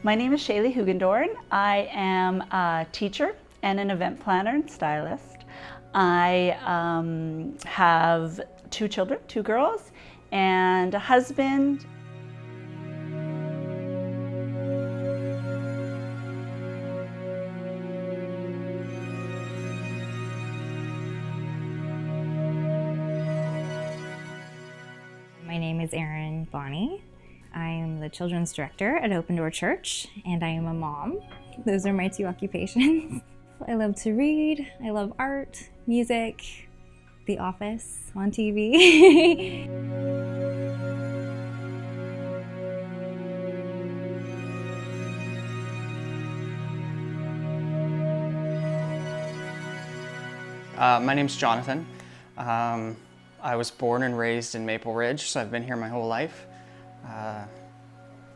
My name is Shaley Hoogendorn. I am a teacher and an event planner and stylist. I have 2 children, 2 girls, and a husband. My name is Erin Bonney. I am the children's director at Hoogendorn Church, and I am a mom. Those are my 2 occupations. I love to read, I love art, music, The Office on TV. My name's Jonathan. I was born and raised in Maple Ridge, so I've been here my whole life.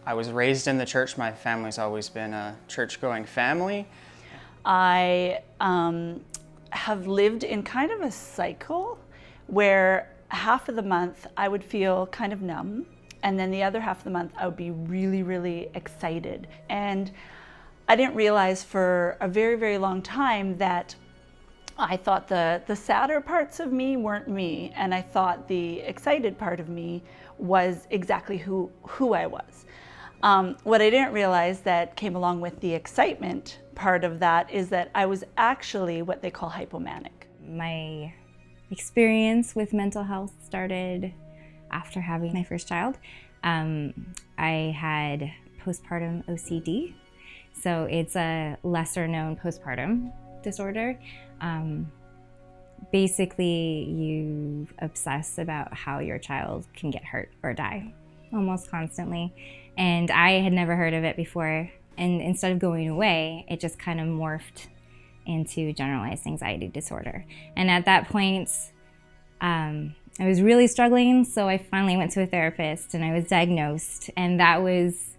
I was raised in the church. My family's always been a church-going family. I have lived in kind of a cycle where half of the month I would feel kind of numb, and then the other half of the month I would be really, really excited. And I didn't realize for a very, very long time that I thought the sadder parts of me weren't me, and I thought the excited part of me was exactly who I was. What I didn't realize that came along with the excitement part of that is that I was actually what they call hypomanic. My experience with mental health started after having my first child. I had postpartum OCD, so it's a lesser known postpartum disorder. Basically, you obsess about how your child can get hurt or die almost constantly. And I had never heard of it before. And instead of going away, it just kind of morphed into generalized anxiety disorder. And at that point, I was really struggling. So I finally went to a therapist and I was diagnosed. And that was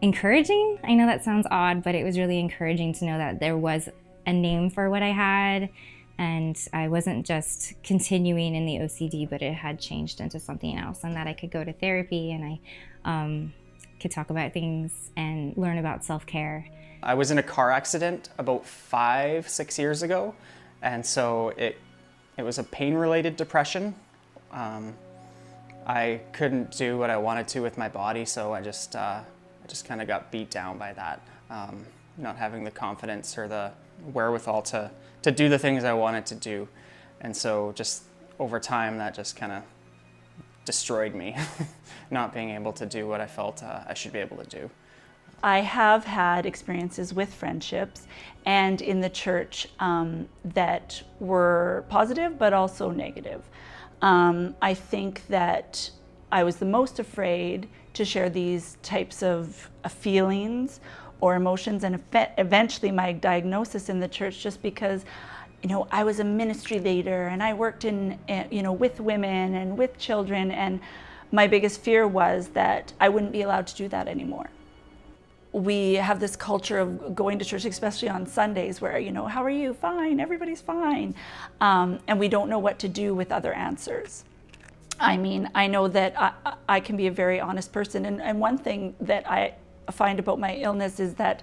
encouraging. I know that sounds odd, but it was really encouraging to know that there was a name for what I had, and I wasn't just continuing in the OCD, but it had changed into something else, and that I could go to therapy and I could talk about things and learn about self-care. I was in a car accident about 5-6 years ago, and so it was a pain-related depression. I couldn't do what I wanted to with my body, so I just kind of got beat down by that, not having the confidence or the wherewithal to do the things I wanted to do. And so just over time that just kind of destroyed me, not being able to do what I felt I should be able to do. I have had experiences with friendships and in the church that were positive but also negative. I think that I was the most afraid to share these types of feelings or emotions, and eventually my diagnosis in the church, just because, I was a ministry leader and I worked in, with women and with children, and my biggest fear was that I wouldn't be allowed to do that anymore. We have this culture of going to church, especially on Sundays, where, how are you? Fine, everybody's fine. And we don't know what to do with other answers. I mean, I know that I can be a very honest person, and one thing that I find about my illness is that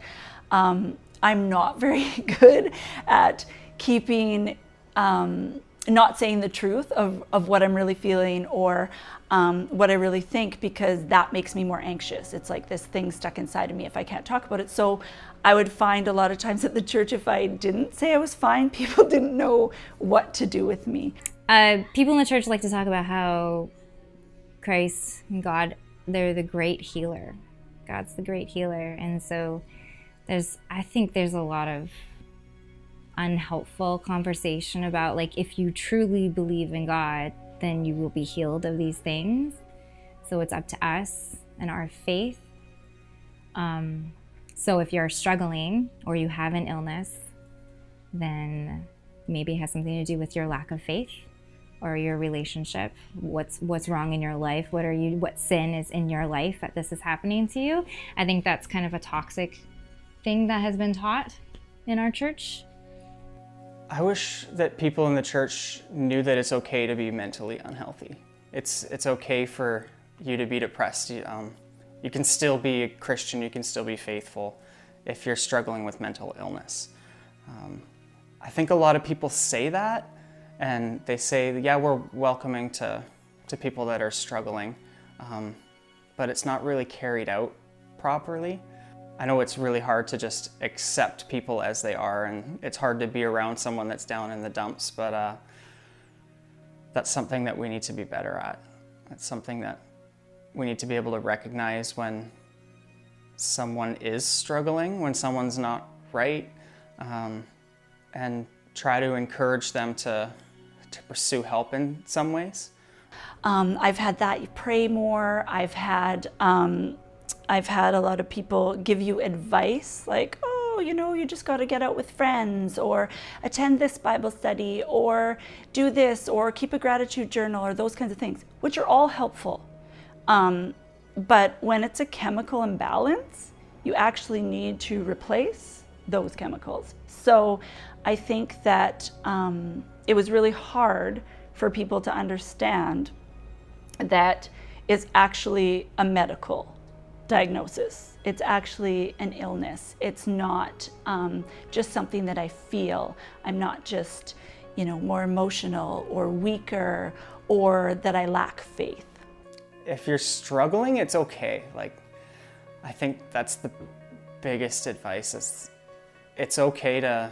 I'm not very good at keeping, not saying the truth of what I'm really feeling or what I really think, because that makes me more anxious. It's like this thing stuck inside of me if I can't talk about it. So I would find a lot of times at the church, if I didn't say I was fine, people didn't know what to do with me. People in the church like to talk about how Christ and God, they're the great healer. God's the great healer. And so I think there's a lot of unhelpful conversation about, like, if you truly believe in God, then you will be healed of these things. So it's up to us and our faith. So if you're struggling or you have an illness, then maybe it has something to do with your lack of faith or your relationship. What's wrong in your life? What sin is in your life that this is happening to you? I think that's kind of a toxic thing that has been taught in our church. I wish that people in the church knew that it's okay to be mentally unhealthy. It's okay for you to be depressed. You can still be a Christian, you can still be faithful if you're struggling with mental illness. I think a lot of people say that, and they say, yeah, we're welcoming to people that are struggling, but it's not really carried out properly. I know it's really hard to just accept people as they are, and it's hard to be around someone that's down in the dumps, but that's something that we need to be better at. It's something that we need to be able to recognize when someone is struggling, when someone's not right, and try to encourage them to pursue help in some ways. I've had that. You pray more. I've had a lot of people give you advice like, oh, you know, you just got to get out with friends, or attend this Bible study, or do this, or keep a gratitude journal, or those kinds of things, which are all helpful. But when it's a chemical imbalance, you actually need to replace those chemicals. So I think that it was really hard for people to understand that it's actually a medical diagnosis. It's actually an illness. It's not just something that I feel. I'm not just, you know, more emotional or weaker, or that I lack faith. If you're struggling, it's okay. Like, I think that's the biggest advice, is it's okay to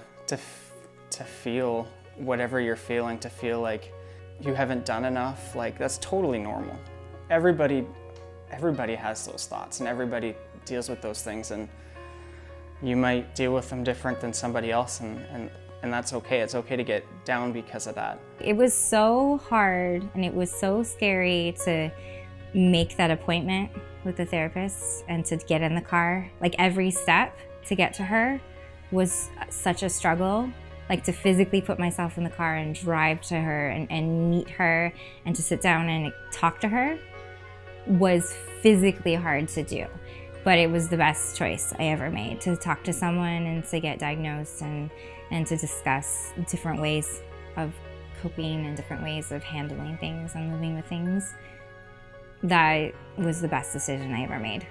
feel whatever you're feeling, to feel like you haven't done enough. Like, that's totally normal. Everybody has those thoughts, and everybody deals with those things, and you might deal with them different than somebody else, and that's okay. It's okay to get down because of that. It was so hard, and it was so scary to make that appointment with the therapist and to get in the car. Like, every step to get to her was such a struggle. Like, to physically put myself in the car and drive to her and meet her and to sit down and talk to her was physically hard to do. But it was the best choice I ever made, to talk to someone and to get diagnosed and to discuss different ways of coping and different ways of handling things and living with things. That was the best decision I ever made.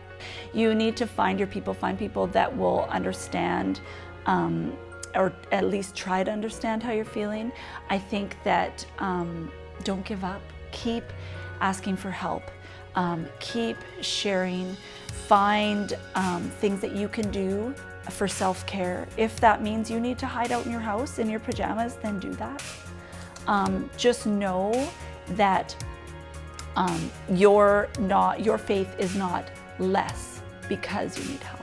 You need to find your people, find people that will understand, or at least try to understand how you're feeling. I think that don't give up. Keep asking for help. Keep sharing. Find things that you can do for self-care. If that means you need to hide out in your house in your pajamas, then do that. Just know that your faith is not less because you need help.